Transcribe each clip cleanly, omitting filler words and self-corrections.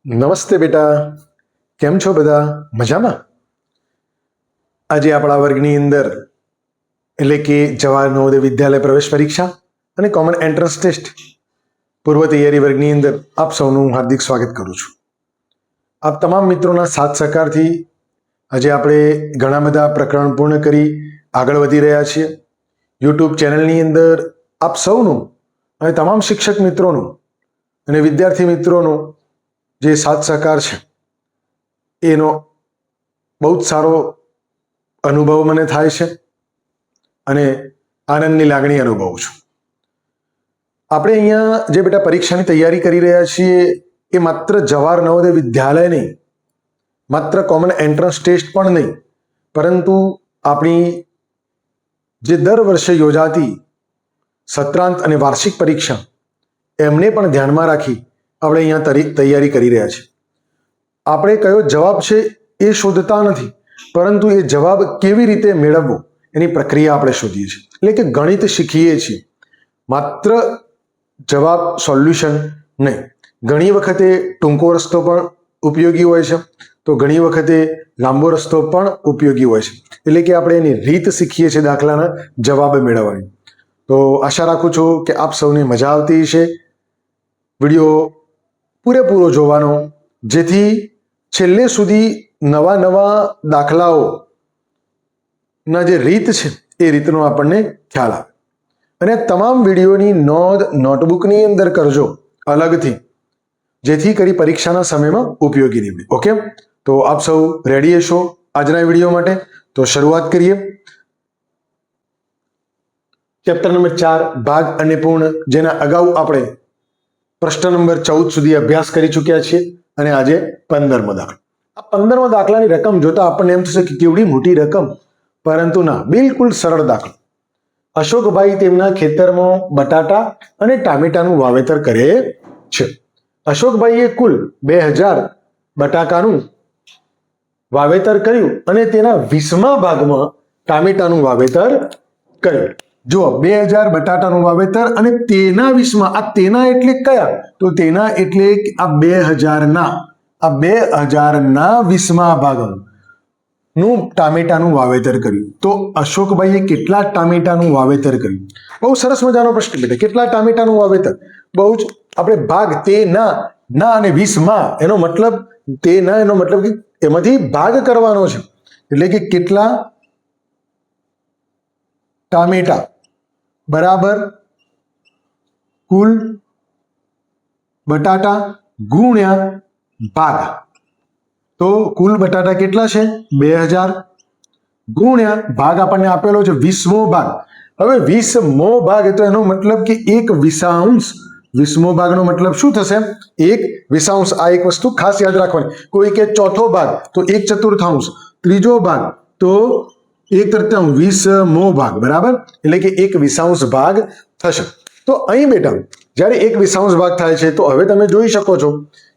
નમસ્તે બેટા, કેમ છો બધા? મજામાં? આજે આપણા વર્ગની અંદર એટલે કે જવાહર નવોદય વિદ્યાલય પ્રવેશ પરીક્ષા અને કોમન એન્ટ્રન્સ ટેસ્ટ પૂર્વ તૈયારી વર્ગની અંદર આપ સૌનું હાર્દિક સ્વાગત કરું છું. આપ તમામ મિત્રોના સાથ સહકારથી આજે આપણે ઘણા બધા પ્રકરણ પૂર્ણ કરી આગળ વધી રહ્યા છીએ. યુટ્યુબ ચેનલની અંદર આપ સૌનું અને તમામ શિક્ષક મિત્રોનું અને વિદ્યાર્થી મિત્રોનું જે સાથ સહકાર છે એનો બહુ જ સારો અનુભવ મને થાય છે અને આનંદની લાગણી અનુભવું છું. આપણે અહીંયા જે બેટા પરીક્ષાની તૈયારી કરી રહ્યા છીએ એ માત્ર જવાહર નવોદય વિદ્યાલય નહીં, માત્ર કોમન એન્ટ્રન્સ ટેસ્ટ પણ નહીં, પરંતુ આપણી જે દર વર્ષે યોજાતી સત્રાંત અને વાર્ષિક પરીક્ષા એમને પણ ધ્યાનમાં રાખી આપણે અહીંયા તૈયારી કરી રહ્યા છીએ. આપણે કયો જવાબ છે એ શોધતા નથી, પરંતુ એ જવાબ કેવી રીતે મેળવવો એની પ્રક્રિયા આપણે શોધીએ છીએ. એટલે કે ગણિત શીખીએ છીએ, માત્ર જવાબ સોલ્યુશન નહીં. ઘણી વખતે ટૂંકો રસ્તો પણ ઉપયોગી હોય છે, તો ઘણી વખતે લાંબો રસ્તો પણ ઉપયોગી હોય છે. એટલે કે આપણે એની રીત શીખીએ છીએ દાખલાના જવાબ મેળવવાની. તો આશા રાખું છું કે આપ સૌને મજા આવતી છે વિડીયો પૂરેપૂરો જોવાનો, જેથી છેલ્લે સુધી નવા નવા દાખલાઓના જે રીત છે એ રીતનો આપણને ખ્યાલ આવે. અને તમામ વિડીયોની નોંધ નોટબુકની અંદર કરજો અલગથી, જેથી કરી પરીક્ષાના સમયમાં ઉપયોગી નીવડે. ઓકે, તો આપ સૌ રેડી હશો આજના વિડીયો માટે? તો શરૂઆત કરીએ. ચેપ્ટર નંબર 4 ભાગ અને પૂર્ણ, જેના અગાઉ આપણે પ્રશ્ન નંબર 14 સુધી અભ્યાસ કરી ચૂક્યા છીએ અને આજે 15મો દાખલો. આ 15મા દાખલાની રકમ જોતા આપણને એમ થશે કે કેવડી મોટી રકમ, પરંતુ ના, બિલકુલ સરળ દાખલો. અશોકભાઈ તેમના ખેતરમાં બટાટા અને ટામેટાનું વાવેતર કરે છે. અશોકભાઈએ કુલ 2000 બટાકાનું વાવેતર કર્યું અને તેના 20મા ભાગમાં ટામેટાનું વાવેતર કર્યું. જુઓ, 2000 બટાટાનું વાવેતર અને તેના 20મા, આ તેના એટલે કયા? તો તેના એટલે આ 2000ના 20મા ભાગનું ટામેટાનું વાવેતર કર્યું. તો અશોકભાઈએ કેટલા ટામેટાનું વાવેતર કર્યું? બહુ સરસ મજાનો પ્રશ્ન બેટા. કેટલા ટામેટાનું વાવેતર? બહુ જ આપણે ભાગ તેના ના અને 20મા, એનો મતલબ તેના, એનો મતલબ કે એમાંથી ભાગ કરવાનો છે. એટલે કે કેટલા ટામેટા બરાબર કુલ બટાટા ગુણ્યા ભાગ. તો કુલ બટાટા કેટલા છે? 2000 ગુણ્યા ભાગ આપણને આપેલો છે 20મો ભાગ. હવે 20મો ભાગ, તો એનો મતલબ કે 1/20. 20મો ભાગનો મતલબ શું થશે? 1/20. આ એક વસ્તુ ખાસ યાદ રાખવાની. કોઈ કે ચોથો ભાગ તો 1/4, ત્રીજો ભાગ તો 1/3, 20મો ભાગ બરાબર, એટલે કે 1/20 ભાગ થશે. તો અહીં બેટા જ્યારે 1/20 ભાગ થાય છે, તો હવે તમે જોઈ શકો છો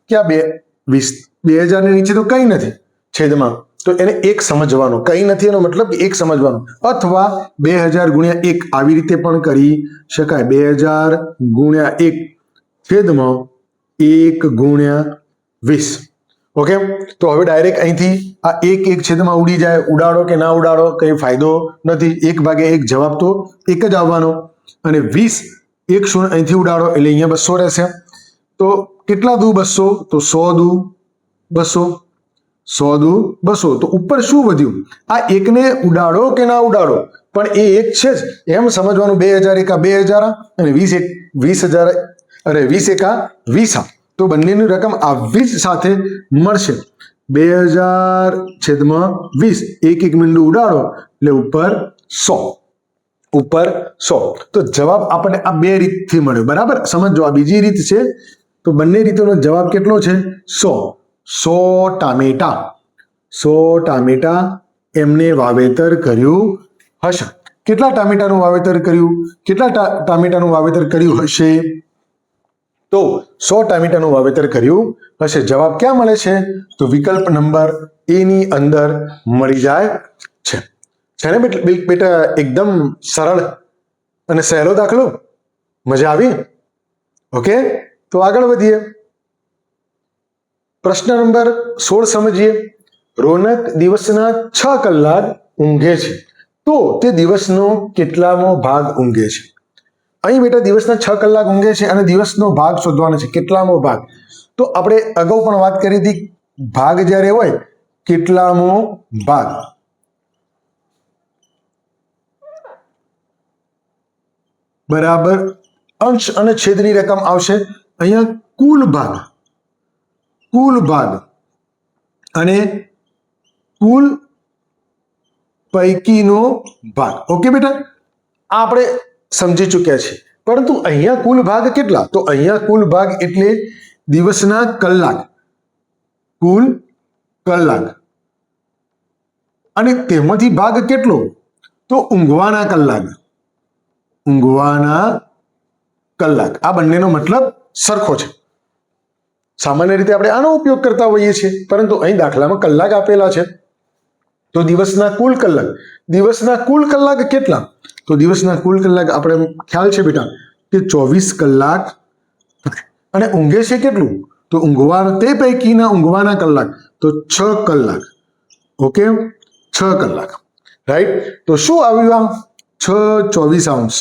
કે આ 2000 ની નીચે તો કંઈ નથી છેદમાં, તો એને 1 સમજવાનો. કંઈ નથી એનો મતલબ 1 સમજવાનો, અથવા 2000 ગુણ્યા 1 આવી રીતે પણ કરી શકાય. 2000 ગુણ્યા 1 છેદમાં 1 ગુણ્યા 20. ઓકે, તો હવે ડાયરેક્ટ અહીંથી આ 1 છેદમાં ઉડી જાય. ઉડાડો કે ના ઉડાડો કંઈ ફાયદો નથી. 1/1 જવાબ તો 1 જ આવવાનો. અને 20 1 અહીંથી ઉડાડો એટલે અહીંયા 200 રહેશે. તો કેટલા દુ 200? તો 100 દુ 200, 100 દુ 200. તો ઉપર શું વધ્યું? આ 1ને ઉડાડો કે ના ઉડાડો, પણ એ 1 છે જ એમ સમજવાનું. 2000 એકા 2000 અને 20 20000, અરે 20 એકા 20. તો બંનેની રકમ આવી જ સાથે મળશે. 2000 છેદમાં 20, 1 બિંદુ ઉડાડો એટલે ઉપર 100. ઉપર 100. તો જવાબ આપણને આ બે રીતથી મળ્યો બરાબર. સમજો, આ બીજી રીત છે. તો બંને રીતોનો જવાબ કેટલો છે? 100. 100 ટામેટા, 100 ટામેટા એમને વાવેતર કર્યું હશે. કેટલા ટામેટાનું વાવેતર કર્યું? કેટલા ટામેટાનું વાવેતર કર્યું હશે? તો 100 ટામેટાનું વાવેતર કર્યું હશે. જવાબ ક્યાં મળે છે? તો વિકલ્પ નંબર એ ની અંદર મળી જાય છે. છે ને બેટા? એકદમ સરળ અને સહેલો દાખલો. મજા આવી? ઓકે, તો આગળ વધીએ. પ્રશ્ન નંબર 16 સમજીએ. રોનક દિવસના 6 કલાક ઊંઘે છે, તો તે દિવસનો કેટલામો ભાગ ઊંઘે છે? અહીં બેટા દિવસના 6 કલાક ઊંઘે છે અને દિવસનો ભાગ શોધવાનો છે. કેટલામો ભાગ? તો આપણે અગાઉ પણ વાત કરી હતી, ભાગ જ્યારે હોય કેટલામો ભાગ, બરાબર અંશ અને છેદની રકમ આવશે. અહીંયા કુલ ભાગ અને કુલ પૈકીનો ભાગ. ઓકે બેટા, આ આપણે સમજી ચૂક્યા છીએ. પરંતુ અહીંયા કુલ ભાગ કેટલા? તો અહીંયા કુલ ભાગ એટલે દિવસના કલાક, કુલ કલાક, અને તેમાંથી ભાગ કેટલો? તો ઊંઘવાના કલાક, ઊંઘવાના કલાક. આ બંનેનો મતલબ સરખો છે. સામાન્ય રીતે આપણે આનો ઉપયોગ કરતા હોઈએ છીએ, પરંતુ અહીં દાખલામાં કલાક આપેલા છે. તો દિવસના કુલ કલાક કેટલા? તો દિવસના કુલ કલાક આપણે ખ્યાલ છે બેટા કે 24 કલાક. અને ઊંઘે છે કેટલું? તો ઊંઘવાના, તે પૈકીના ઊંઘવાના કલાક તો 6 કલાક. ઓકે, 6 કલાક, રાઈટ. તો શું આવ્યું? 6/24.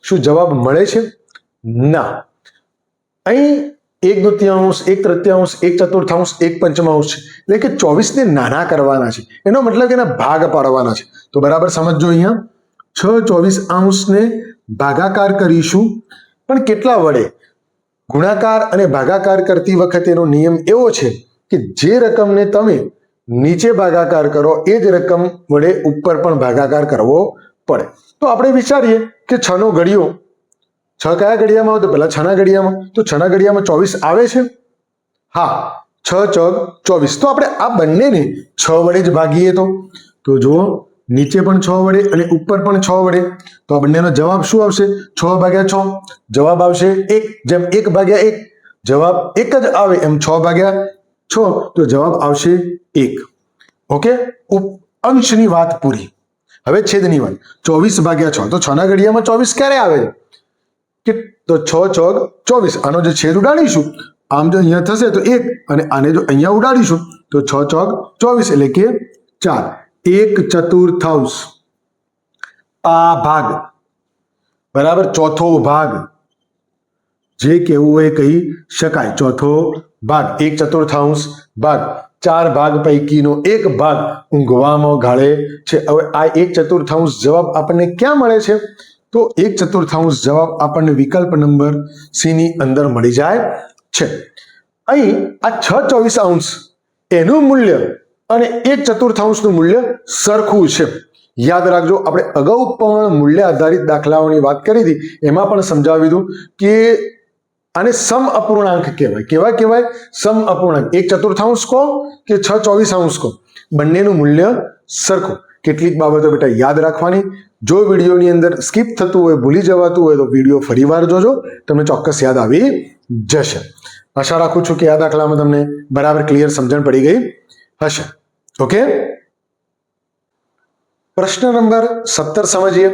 શું જવાબ મળે છે? ના. અહીં 1/2, 1/3, 1/4, 1/5 છે, એટલે કે 24 ને નાના કરવાના છે. એનો મતલબ કે એના ભાગ પાડવાના છે. તો બરાબર સમજો, અહીંયા 6/24 ને ભાગાકાર કરીશું, પણ કેટલા વડે? ગુણાકાર અને ભાગાકાર કરતી વખતે એનો નિયમ એવો છે કે જે રકમને તમે નીચે ભાગાકાર કરો એ જ રકમ વડે ઉપર પણ ભાગાકાર કરવો પડે. તો આપણે વિચારીએ કે 6 નો ઘડિયો, 6 કયા ઘડિયામાં આવે? તો પહેલા 6 ના ઘડિયામાં. તો 6 ના ઘડિયામાં 24 આવે છે? હા, 6 ચોક 24. તો આપણે આ બંનેને 6 વડે જ ભાગીએ તો જુઓ, નીચે પણ 6 વડે અને ઉપર પણ 6 વડે. તો આ બંનેનો જવાબ શું આવશે? 6/6. જવાબ આવશે 1. જેમ 1/1 જવાબ 1 જ આવે, એમ 6/6 તો જવાબ આવશે 1. ઓકે, અંશની વાત પૂરી. હવે છેદની વાત. 24/6. તો 6 ના ઘડિયામાં 24 ક્યારે આવે છે? તો 6 ચોક 24. આનો જે છેદ ઉડાડીશું, આમ જો અહીંયા થશે તો 1, અને આને જો અહીંયા ઉડાડીશું તો 6 ચોક 24 એટલે કે 4. 1/4 આ ભાગ, બરાબર, ચોથો ભાગ જે કહેવું હોય કહી શકાય. ચોથો ભાગ 1/4 ભાગ, 4 ભાગ પૈકીનો 1 ભાગ ઊંઘવામાં ગાળે છે. હવે આ 1/4 જવાબ આપણને ક્યાં મળે છે? તો 1/4 જવાબ આપણને વિકલ્પ નંબર સી ની અંદર મળી જાય છે. અહીં આ 6/24 એનું મૂલ્ય અને 1/4 નું મૂલ્ય સરખું છે. યાદ રાખજો, આપણે અગાઉ પણ મૂલ્ય આધારિત દાખલાઓની વાત કરી હતી, એમાં પણ સમજાવી દીધું કે આને સમ અપૂર્ણાંક કહેવાય. કેવા કહેવાય? સમ અપૂર્ણાંક. 1/4 કહો કે 6/24 કહો, બંનેનું મૂલ્ય સરખું. કેટલીક બાબતો બેટા યાદ રાખવાની. જો વિડીયોની અંદર સ્કીપ થતું હોય, ભૂલી જવાતું હોય તો વિડીયો ફરીવાર જોજો, તમને ચોક્કસ યાદ આવી જશે. આશા રાખું છું કે આ દાખલામાં તમને બરાબર ક્લિયર સમજણ પડી ગઈ હશે. ઓકે, પ્રશ્ન નંબર 17 સમજીએ.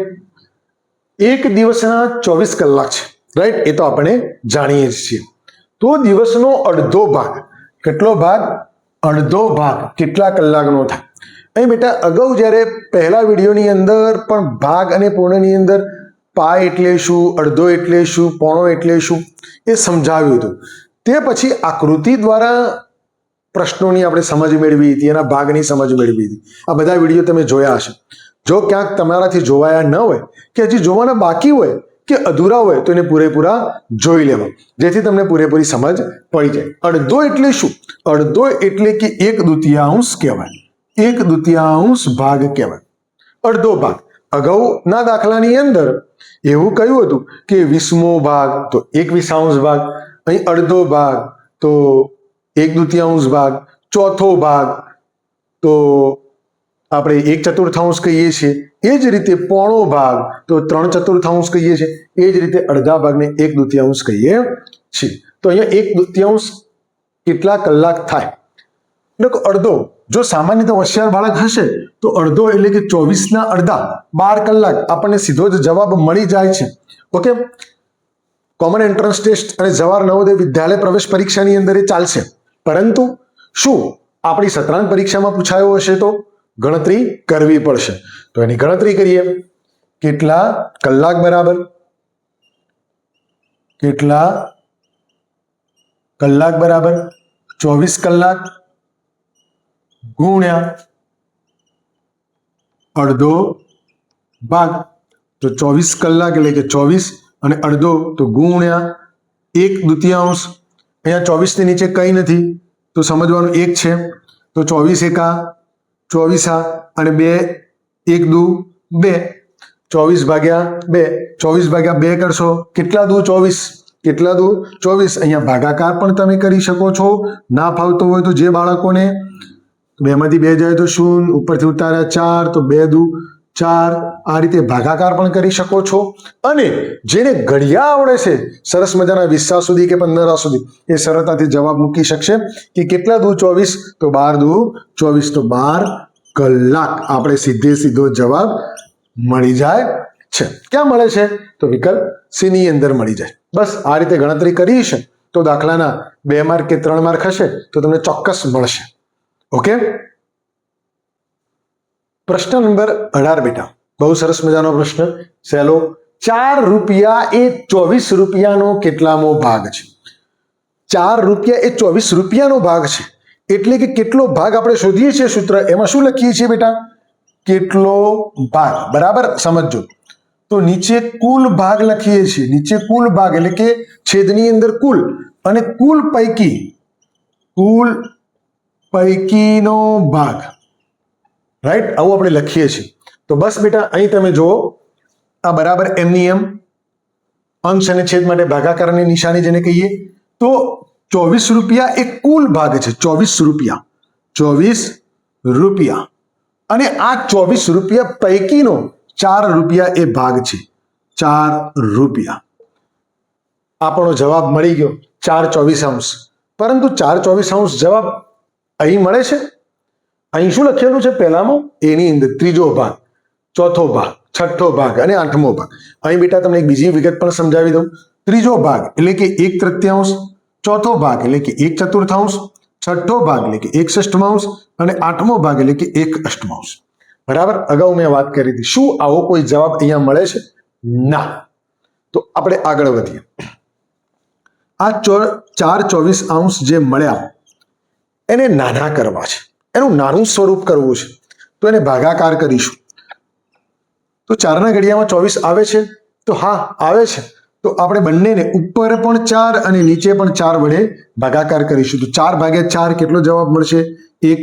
એક દિવસના 24 કલાક છે, રાઈટ? એ તો આપણે જાણીએ છીએ. તો દિવસનો અડધો ભાગ, કેટલો ભાગ? અડધો ભાગ કેટલા કલાકનો થાય? અહીં બેટા અગાઉ જ્યારે પહેલા વિડીયોની અંદર પણ ભાગ અને પૂર્ણની અંદર પાય એટલે શું, અડધો એટલે શું, પોણો એટલે શું એ સમજાવ્યું હતું. તે પછી આકૃતિ દ્વારા પ્રશ્નોની આપણે સમજ મેળવી હતી, એના ભાગની સમજ મેળવી હતી. આ બધા વિડીયો તમે જોયા હશે. જો ક્યાંક તમારાથી જોવાયા ન હોય કે હજી જોવાના બાકી હોય કે અધૂરા હોય તો એને પૂરેપૂરા જોઈ લેવા, જેથી તમને પૂરેપૂરી સમજ પડી જાય. અડધો એટલે શું? અડધો એટલે કે 1/2 કહેવાય. 1/2 ભાગ કહેવાય, અડધો ભાગ. અગાઉના દાખલાની અંદર એવું કહ્યું હતું કે 20મો ભાગ તો 1/20 ભાગ, અહીં અડધો ભાગ તો 1/2 ભાગ, ચોથો ભાગ તો આપણે 1/4 કહીએ છીએ. એ જ રીતે પોણો ભાગ તો 3/4 કહીએ છીએ. એ જ રીતે અડધા ભાગને 1/2 કહીએ છીએ. તો અહીંયા 1/2 કેટલા કલાક થાય? એટલે અડધો. જો સામાન્ય તો હોશિયાર બાળક હશે તો અડધો એટલે કે 24 ના અડધા 12 કલાક આપણને સીધો જ જવાબ મળી જાય છે. ઓકે, કોમન એન્ટ્રન્સ ટેસ્ટ અને જવાહર નવોદય વિદ્યાલય પ્રવેશ પરીક્ષાની અંદર એ ચાલશે, પરંતુ શું આપણી સત્રાંત પરીક્ષામાં પૂછાયો હશે તો ગણતરી કરવી પડશે. તો એની ગણતરી કરીએ. કેટલા કલાક બરાબર કેટલા કલાક બરાબર 24 કલાક ગુણ્યા અડધો ભાગ. તો 24 કલાક એટલે કે 24 અને અડધો તો ગુણ્યા 1/2. અહીંયા 24 ની નીચે કંઈ નથી તો સમજવાનું 1 છે. તો 24 એકા 24 અને 2 1 દુ 2. 24 ભાગ્યા 2 24 ભાગ્યા 2 કરશો કેટલા દુ 24 કેટલા દુ 24. અહીંયા ભાગાકાર પણ તમે કરી શકો છો. ના ફાવતો હોય તો જે બાળકોને 2 માંથી 2 જાય તો 0, ઉપરથી ઉતાર્યા 4 તો 2 દુ 4. આ રીતે ભાગાકાર પણ કરી શકો છો. અને જેને ઘડિયા આવડે છે સરસ મજાના 20 સુધી કે 15 સુધી એ સરળતાથી જવાબ મૂકી શકશે કે કેટલા દુ 24 તો 12 દુ 24 તો 12 કલાક. આપણે સીધો જવાબ મળી જાય છે. ક્યાં મળે છે તો વિકલ્પ સી ની અંદર મળી જાય. બસ આ રીતે ગણતરી કરી છે તો દાખલાના 2 માર્ક કે 3 માર્ક હશે તો તમને ચોક્કસ મળશે. ઓકે. પ્રશ્ન નંબર 18 બેટા, બહુ સરસ મજાનો પ્રશ્ન, સહેલો. 4 રૂપિયા એ 24 રૂપિયાનો કેટલામો ભાગ છે? 4 રૂપિયા એ 24 રૂપિયાનો ભાગ છે એટલે કે કેટલો ભાગ આપણે શોધીએ છીએ સૂત્ર એમાં શું લખીએ છીએ બેટા? કેટલો ભાગ. બરાબર સમજો. તો નીચે કુલ ભાગ લખીએ છીએ. નીચે કુલ ભાગ એટલે કે છેદની અંદર કુલ અને કુલ પૈકીનો ભાગ. રાઈટ, આવું આપણે લખીએ છીએ. તો બસ બેટા અહીં તમે જુઓ, આ બરાબર એમની એમ અંશ અને છેદ માટે ભાગાકારની નિશાની જેને કહીએ. તો 24 રૂપિયા એ કુલ ભાગ છે. 24 રૂપિયા અને આ 24 રૂપિયા પૈકીનો 4 રૂપિયા એ ભાગ છે. 4 રૂપિયા. આપણો જવાબ મળી ગયો 4/24. પરંતુ 4/24 જવાબ અહીં મળે છે? અહીં શું લખેલું છે? પહેલામાં એની અંદર ત્રીજો ભાગ, ચોથો ભાગ, છઠ્ઠો ભાગ અને આઠમો ભાગ. અહીં બેટા તમને એક બીજી વિગત પણ સમજાવી દઉં. ત્રીજો ભાગ એટલે કે 1/3, ચોથો ભાગ એટલે કે 1/4, છઠ્ઠો ભાગ એટલે કે 1/6 અને આઠમો ભાગ એટલે કે 1/8. બરાબર, અગાઉ મેં વાત કરી હતી. શું આવો કોઈ જવાબ અહીંયા મળે છે? ના. તો આપણે આગળ વધીએ. આ 4/24 જે મળ્યા એને નાના કરવા છે, એનું નાનું સ્વરૂપ કરવું છે તો એને ભાગાકાર કરીશું. તો 4 ઘડિયામાં 24 આવે છે? તો હા આવે છે. તો આપણે બંનેને ઉપર પણ 4 અને નીચે પણ 4 વડે ભાગાકાર કરીશું. તો 4/4 કેટલો જવાબ મળશે? 1.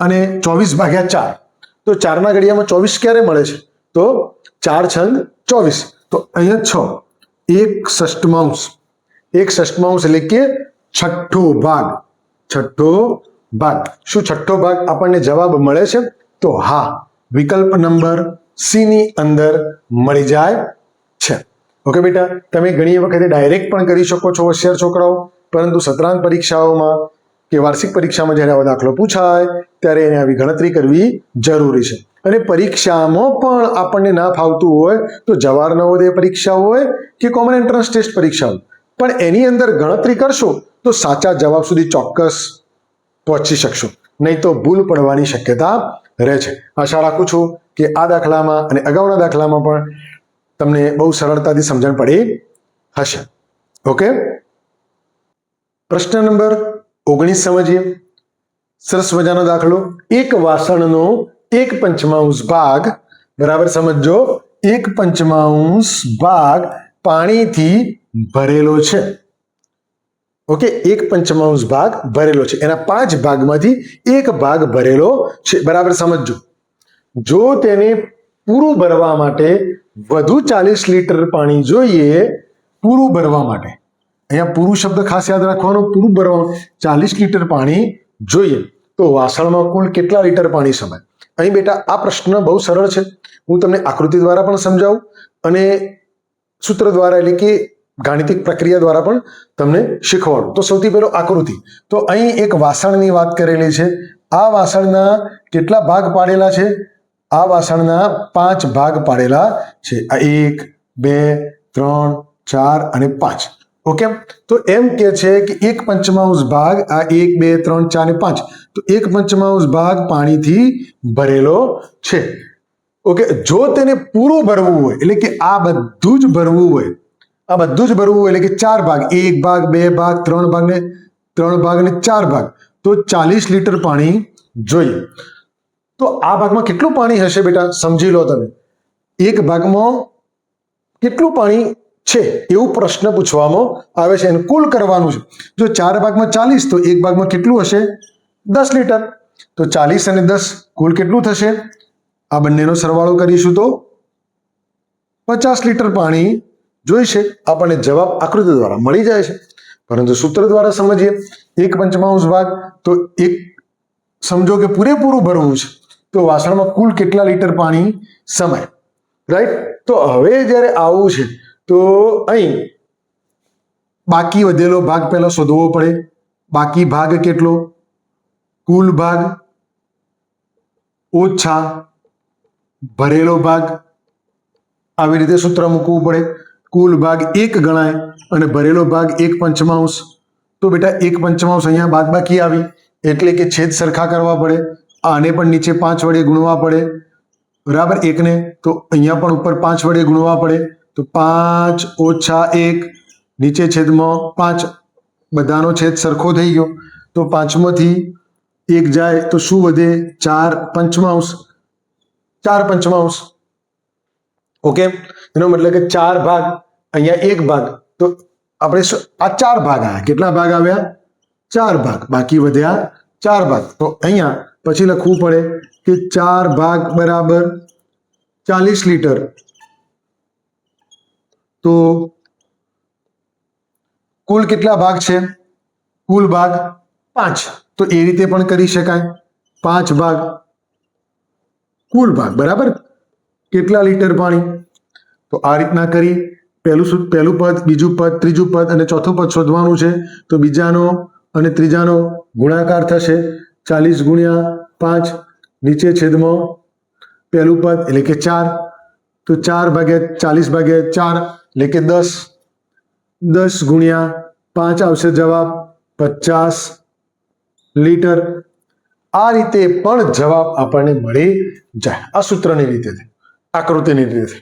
અને 24/4 તો 4 ઘડિયામાં 24 ક્યારે મળે છે? તો 4 છંગ 24. તો અહીંયા 6. 1/6. 1/6 એટલે કે છઠ્ઠો ભાગ. શું છઠ્ઠો ભાગ આપણને જવાબ મળે છે? તો હા, વિકલ્પ નંબર સી ની અંદર મળી જાય છે. ઓકે બેટા, તમે ઘણી વખતે ડાયરેક્ટ પણ કરી શકો છો હોશિયાર છોકરાઓ, પરંતુ સત્રાંત પરીક્ષાઓમાં કે વાર્ષિક પરીક્ષામાં જ્યારે આવો દાખલો પૂછાય ત્યારે એને આવી ગણતરી કરવી જરૂરી છે. અને પરીક્ષામાં પણ આપણને ના ફાવતું હોય તો જવાહર નવોદય પરીક્ષા હોય કે કોમન એન્ટ્રન્સ ટેસ્ટ પરીક્ષા હોય, પણ એની અંદર ગણતરી કરશો તો સાચા જવાબ સુધી ચોક્કસ પહોંચી શકશો, નહીં તો ભૂલ પડવાની શક્યતા રહે છે. આશા રાખું છું કે આ દાખલામાં અને અગાઉના દાખલામાં પણ તમને બહુ સરળતાથી સમજણ પડી હશે. ઓકે. પ્રશ્ન નંબર 19 સમજીએ. સરસ મજાનો દાખલો. એક વાસણનો 1/5 ભાગ, બરાબર સમજો, 1/5 ભાગ પાણીથી ભરેલો છે. ઓકે, 1/5 ભાગ ભરેલો છે. એના 5 ભાગમાંથી 1 ભાગ ભરેલો છે. બરાબર સમજો. જો તેને પૂરું ભરવા માટે વધુ 40 લીટર પાણી જોઈએ, પૂરું ભરવા માટે, અહીંયા પૂરું શબ્દ ખાસ યાદ રાખવાનો, પૂરું ભરવા 40 લીટર પાણી જોઈએ તો વાસણમાં કુલ કેટલા લીટર પાણી સમાય? અહીં બેટા આ પ્રશ્ન બહુ સરળ છે. હું તમને આકૃતિ દ્વારા પણ સમજાવું અને સૂત્ર દ્વારા એટલે કે ગાણિતિક પ્રક્રિયા દ્વારા પણ તમને શીખવાડું. તો સૌથી પહેલો આકૃતિ. તો અહીં એક વાસણની વાત કરેલી છે. આ વાસણના કેટલા ભાગ પાડેલા છે? આ વાસણના 5 ભાગ પાડેલા છે. આ 1, 2, 3, 4 અને 5. ઓકે, તો એમ કે છે કે 1/5 ભાગ આ 1 2 3 4 ને 5, તો 1/5 ભાગ પાણીથી ભરેલો છે. ઓકે, જો તેને પૂરું ભરવું હોય એટલે કે આ બધું જ ભરવું હોય, આ બધું જ ભરવું હોય એટલે કે 4 ભાગ, 1 ભાગ 2 ભાગ 3 ભાગ ને 4 ભાગ, તો 40 લીટર પાણી જોઈએ. તો આ ભાગમાં કેટલું પાણી હશે બેટા સમજી લો તમે. એક ભાગમાં કેટલું પાણી છે એવું પ્રશ્ન પૂછવામાં આવે છે અને કુલ કરવાનું છે. જો 4 ભાગમાં 40 તો એક ભાગમાં કેટલું હશે 10 લીટર. તો 40 અને 10 કુલ કેટલું થશે? આ બંનેનો સરવાળો કરીશું તો 50 લીટર પાણી જોઈશે. આપણને જવાબ આકૃતિ દ્વારા મળી જાય છે, પરંતુ સૂત્ર દ્વારા સમજીએ. 1/5 ભાગ તો એક સમજો કે પૂરેપૂરું ભરવું છે, તો વાસણમાં કુલ કેટલા લીટર પાણી સમાય, રાઈટ. તો હવે જ્યારે આવું છે તો અહીં બાકી વધેલો ભાગ પહેલા શોધવો પડે. બાકી ભાગ કેટલો? કુલ ભાગ ઓછા ભરેલો ભાગ. આવી રીતે સૂત્ર મૂકવું પડે. કુલ ભાગ 1 ગણાય અને ભરેલો ભાગ 1/5. તો બેટા 1/5 અહીંયા બાદબાકી આવી એટલે કે છેદ સરખા કરવા પડે. આને પણ નીચે 5 વડે ગુણવા પડે, બરાબર, 1 ને. તો અહીંયા પણ ઉપર 5 વડે ગુણવા પડે. તો 5 ઓછા 1 નીચે છેદમાં 5, બધાનો છેદ સરખો થઈ ગયો. તો 5માંથી 1 જાય તો શું વધે? 4/5. 4/5. ઓકે, એનો મતલબ કે 4 ભાગ, અહીંયા 1 ભાગ, તો આપણે આ 4 ભાગ આવ્યા. કેટલા ભાગ આવ્યા? 4 ભાગ. બાકી વધ્યા 4 ભાગ. તો અહીંયા પછી લખવું પડે કે 4 ભાગ બરાબર 40 લીટર. તો કુલ કેટલા ભાગ છે? કુલ ભાગ 5. તો એ રીતે પણ કરી શકાય. 5 ભાગ કુલ ભાગ બરાબર કેટલા લીટર પાણી. તો આ રીતના કરી પહેલું પદ, બીજું પદ, ત્રીજું પદ અને ચોથું પદ શોધવાનું છે. તો બીજાનો અને ત્રીજાનો ગુણાકાર થશે. 40 ગુણ્યા 5 નીચે છેદમાં પહેલું પદ એટલે કે 4. તો 4 ભાગ્યા 40 ભાગ્યા 4 એટલે કે 10. 10 ગુણ્યા 5 આવશે જવાબ 50 લીટર. આ રીતે પણ જવાબ આપણને મળી જાય. આ સૂત્રની રીતે, આકૃતિની રીતે.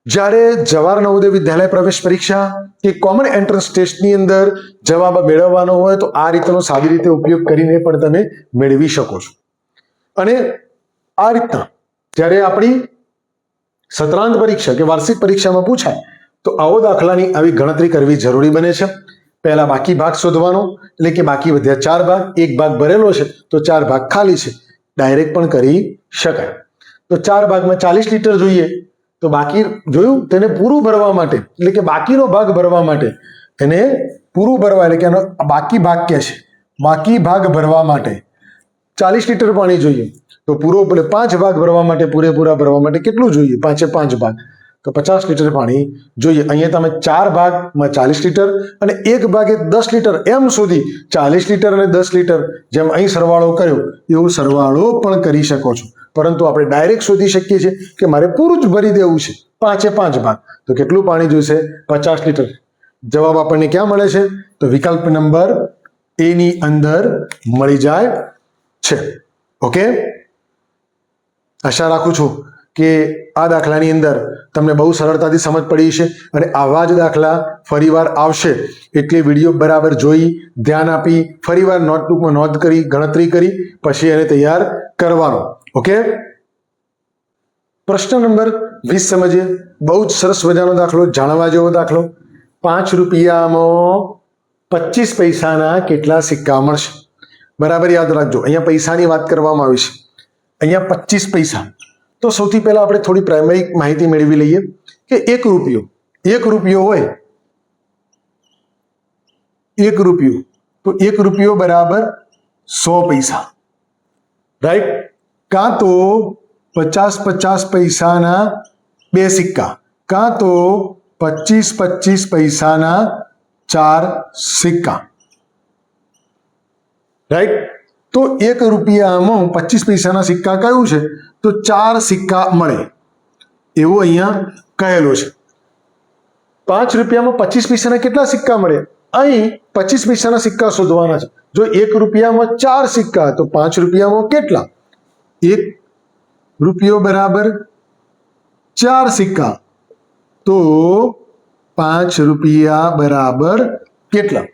જ્યારે જવાહર નવોદય વિદ્યાલય પ્રવેશ પરીક્ષા કે કોમન એન્ટ્રન્સ ટેસ્ટની અંદર જવાબ મેળવવાનો હોય તો આ રીતનો સાદી રીતે ઉપયોગ કરીને પણ તમે મેળવી શકો છો. અને આ રીતના જ્યારે આપણી સત્રાંત પરીક્ષા કે વાર્ષિક પરીક્ષામાં પૂછાય તો આવો દાખલાની આવી ગણતરી કરવી જરૂરી બને છે. પહેલા બાકી ભાગ શોધવાનો એટલે કે બાકી વધ્યા 4 ભાગ, 1 ભાગ ભરેલો છે તો 4 ભાગ ખાલી છે, ડાયરેક્ટ પણ કરી શકાય. તો 4 ભાગમાં 40 લીટર જોઈએ. તો બાકી જોયું તેને પૂરું ભરવા માટે એટલે કે બાકીનો ભાગ ભરવા માટે એને પૂરું ભરવા એટલે કે એનો બાકી ભાગ કે છે, બાકી ભાગ ભરવા માટે 40 લીટર પાણી જોઈએ. તો પૂરો એટલે 5 ભાગ ભરવા માટે, પૂરેપૂરા ભરવા માટે કેટલું જોઈએ? 5 ભાગ, તો 50 લીટર પાણી જોઈએ. અહીંયા તમે 4 ભાગમાં 40 લીટર અને 1 ભાગે 10 લીટર એમ સુધી 40 લીટર અને 10 લીટર જેમ અહીં સરવાળો કર્યો એવો સરવાળો પણ કરી શકો છો. પરંતુ આપણે ડાયરેક્ટ શોધી શકીએ છીએ કે મારે પૂરું જ ભરી દેવું છે 5 ભાગ. તો કેટલું પાણી જોઈશે? 50 લીટર. જવાબ આપણને ક્યાં મળે છે? તો વિકલ્પ નંબર એ ની અંદર મળી જાય છે. ઓકે, આશા રાખું છું કે આ દાખલાની અંદર તમને બહુ સરળતાથી સમજ પડી છે. અને આવા જ દાખલા ફરીવાર આવશે એટલે વિડીયો બરાબર જોઈ, ધ્યાન આપી, ફરીવાર નોટબુકમાં નોંધ કરી, ગણતરી કરી પછી એને તૈયાર કરવાનો. ઓકે, પ્રશ્ન નંબર 20 સમજીએ. બહુ જ સરસ મજાનો દાખલો, જાણવા જેવો દાખલો. 5 રૂપિયામાં 25 પૈસાના કેટલા સિક્કા મળશે? બરાબર યાદ રાખજો, અહીંયા પૈસાની વાત કરવામાં આવી છે, અહીંયા 25 પૈસા. તો સૌથી પહેલા આપણે થોડી પ્રાઇમરી માહિતી મેળવી લઈએ કે 1 રૂપિયો હોય, 1 રૂપિયો, તો 1 રૂપિયો બરાબર 100 પૈસા, રાઈટ. કાં તો 50 પૈસાના 2 સિક્કા, કાં તો 25 પૈસાના 4 સિક્કા, રાઈટ. તો 1 રૂપિયામાં 25 પૈસાના સિક્કા કયું છે? તો 4 સિક્કા મળે એવું અહીંયા કહેલું છે. 5 રૂપિયામાં 25 પૈસાના કેટલા સિક્કા મળે? અહીં 25 પૈસાના સિક્કા શોધવાના છે. જો 1 રૂપિયામાં 4 સિક્કા તો 5 રૂપિયામાં કેટલા? 1 રૂપિયો બરાબર 4 સિક્કા, તો 5 રૂપિયા બરાબર કેટલા?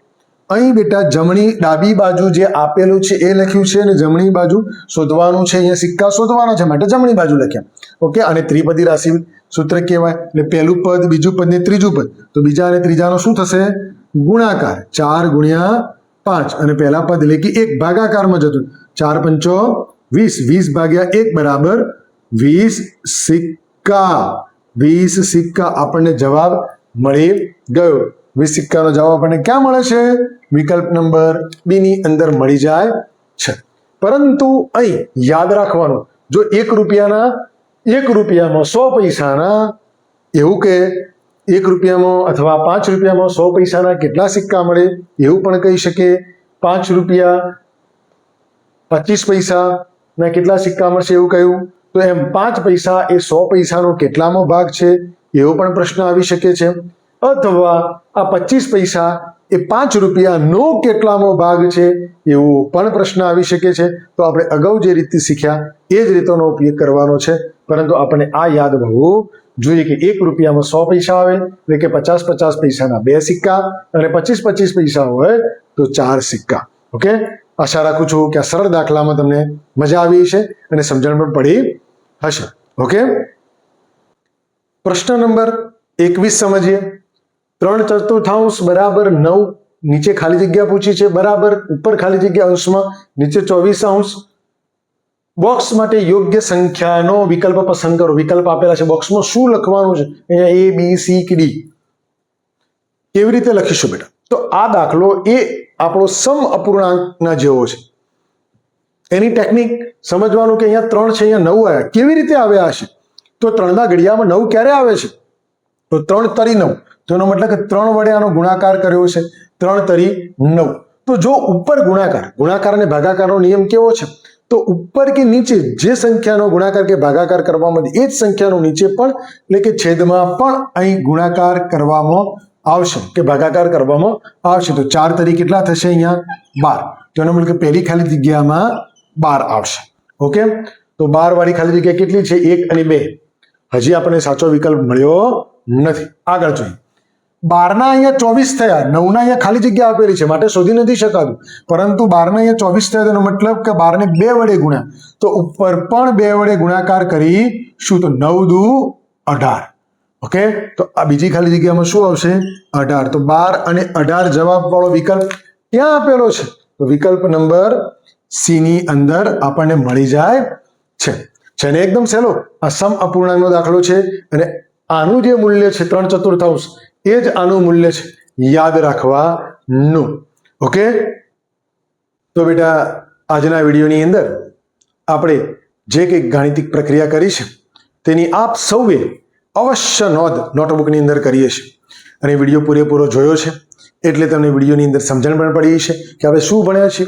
અહીં બેટા જમણી ડાબી બાજુ જે આપેલું છે એ લખ્યું છે અને જમણી બાજુ શોધવાનું છે. અહીંયા સિક્કા શોધવાના છે માટે જમણી બાજુ લખ્યા. ઓકે, અને ત્રિપદી રાશિ સૂત્ર કહેવાય. એટલે પહેલું પદ, બીજું પદ ને ત્રીજું પદ, તો બીજા અને ત્રીજાનો શું થશે? ગુણાકાર. 4 ગુણ્યા 5 અને પહેલા પદ એટલે કે 1 ભાગાકારમાં જતું. 4 પંચો 20, 20 ભાગ્યા 1 બરાબર 20 સિક્કા. 20 સિક્કા આપણને જવાબ મળી ગયો. 20 સિક્કાનો જવાબ આપણને ક્યાં મળે છે? વિકલ્પ નંબર બી ની અંદર મળી જાય છે. પરંતુ અહીં યાદ રાખવાનું, જો 1 રૂપિયામાં 100 પૈસાના, એવું કે 1 રૂપિયામાં અથવા 5 રૂપિયામાં 100 પૈસાના કેટલા સિક્કા મળે એવું પણ કહી શકે. 5 રૂપિયા 25 પૈસાના કેટલા સિક્કા મળશે એવું કહ્યું, તો એમ 5 પૈસા એ 100 પૈસાનો કેટલામો ભાગ છે એવો પણ પ્રશ્ન આવી શકે છે. અથવા આ 25 પૈસા એ 5 રૂપિયાનો કેટલામો ભાગ છે એવો પણ પ્રશ્ન આવી શકે છે. તો આપણે અગાઉ જે રીતે શીખ્યા એ જ રીતોનો ઉપયોગ કરવાનો છે. પરંતુ આપણે આ યાદ હોવું જોઈએ કે 1 રૂપિયામાં 100 પૈસા આવે એટલે કે 50 પૈસાના 2 સિક્કા અને 25 પૈસા હોય તો 4 સિક્કા. ઓકે, આશા રાખું છું કે આ સરળ દાખલામાં તમને મજા આવી છે અને સમજણ પણ પડી હશે. ઓકે, પ્રશ્ન નંબર 21 સમજીએ. 3/4 બરાબર 9, નીચે ખાલી જગ્યા પૂછી છે, બરાબર ઉપર ખાલી જગ્યા અંશમાં, નીચે 24 બોક્સ માટે યોગ્ય સંખ્યાનો વિકલ્પ પસંદ કરો. વિકલ્પ આપેલા છે, બોક્સમાં શું લખવાનું છે? અહીંયા A, B, C કે D. કેવી રીતે લખીશું બેટા? તો આ દાખલો એ આપણો સમ અપૂર્ણાંકના જેવો છે. એની ટેકનિક સમજવાનું કે અહીંયા 3 છે, અહીંયા 9 આવ્યા. કેવી રીતે આવ્યા હશે? તો 3ના ઘડિયામાં 9 ક્યારે આવે છે? તો 3 તરી 9, તો એનો મતલબ કે 3 વડે આનો ગુણાકાર કર્યો છે. 3 તરી 9. તો જો ઉપર ગુણાકાર અને ભાગાકારનો નિયમ કેવો છે? તો ઉપર કે નીચે જે સંખ્યાનો ગુણાકાર કે ભાગાકાર કરવામાં આવે એ જ સંખ્યાનો નીચે પણ એટલે કે છેદમાં પણ અહીં ગુણાકાર કરવામાં આવશે કે ભાગાકાર કરવામાં આવશે. તો 4 તરી કેટલા થશે? અહીંયા 12. તો એનો મતલબ કે પહેલી ખાલી જગ્યામાં 12 આવશે. ઓકે, તો 12 વાળી ખાલી જગ્યા કેટલી છે? 1 અને 2. હજી આપણને સાચો વિકલ્પ મળ્યો નથી. આગળ જોઈએ. 12ના અહીંયા 24 થયા, 9ના અહીંયા ખાલી જગ્યા આપેલી છે માટે શોધી નથી શકાતું. પરંતુ 12ના અહીંયા 24 થયા, તેનો મતલબ કે 12 ને 2 વડે ગુણ્યા, તો ઉપર પણ 2 વડે ગુણાકાર કરીશું તો 9 દુ 18. ઓકે, તો આ બીજી ખાલી જગ્યામાં શું આવશે? 18. તો 12 અને 18 જવાબ વાળો વિકલ્પ ક્યાં આપેલો છે? તો વિકલ્પ નંબર સી ની અંદર આપણને મળી જાય છે. ને એકદમ સહેલો આ સમ અપૂર્ણાંકનો દાખલો છે અને આનું જે મૂલ્ય છે 3/4 એ જ આનું મૂલ્ય છે, યાદ રાખવાનું. ઓકે, તો બેટા આજના વિડીયોની અંદર આપણે જે કંઈક ગાણિતિક પ્રક્રિયા કરી છે તેની આપ સૌએ અવશ્ય નોંધ નોટબુકની અંદર કરીએ છીએ. અને વિડીયો પૂરેપૂરો જોયો છે એટલે તમને વિડીયોની અંદર સમજણ પણ પડી છે કે આપણે શું ભણ્યા છીએ.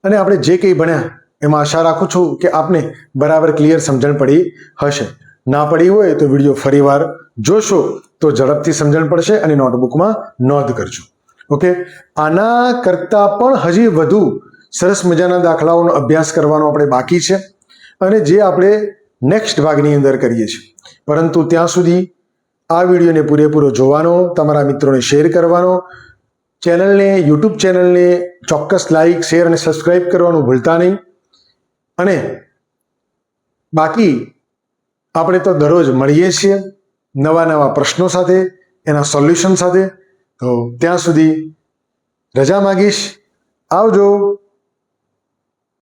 અને આપણે જે કંઈ ભણ્યા એમાં આશા રાખું છું કે આપને બરાબર ક્લિયર સમજણ પડી હશે. ના પડી હોય તો વિડીયો ફરીવાર જોશો તો ઝડપથી સમજણ પડશે અને નોટબુકમાં નોંધ કરજો. ઓકે, આના કરતાં પણ હજી વધુ સરસ મજાના દાખલાઓનો અભ્યાસ કરવાનો આપણે બાકી છે અને જે આપણે નેક્સ્ટ ભાગની અંદર કરીએ છીએ. પરંતુ ત્યાં સુધી આ વિડીયોને પૂરેપૂરો જોવાનો, તમારા મિત્રોને શેર કરવાનો, ચેનલને યુટ્યુબ ચેનલને ચોક્કસ લાઇક, શેર અને સબસ્ક્રાઇબ કરવાનું ભૂલતા નહીં. અને બાકી આપણે તો દરરોજ મળીએ છીએ નવા પ્રશ્નો સાથે, એના સોલ્યુશન સાથે. તો ત્યાં સુધી રજા માગીશ. આવજો.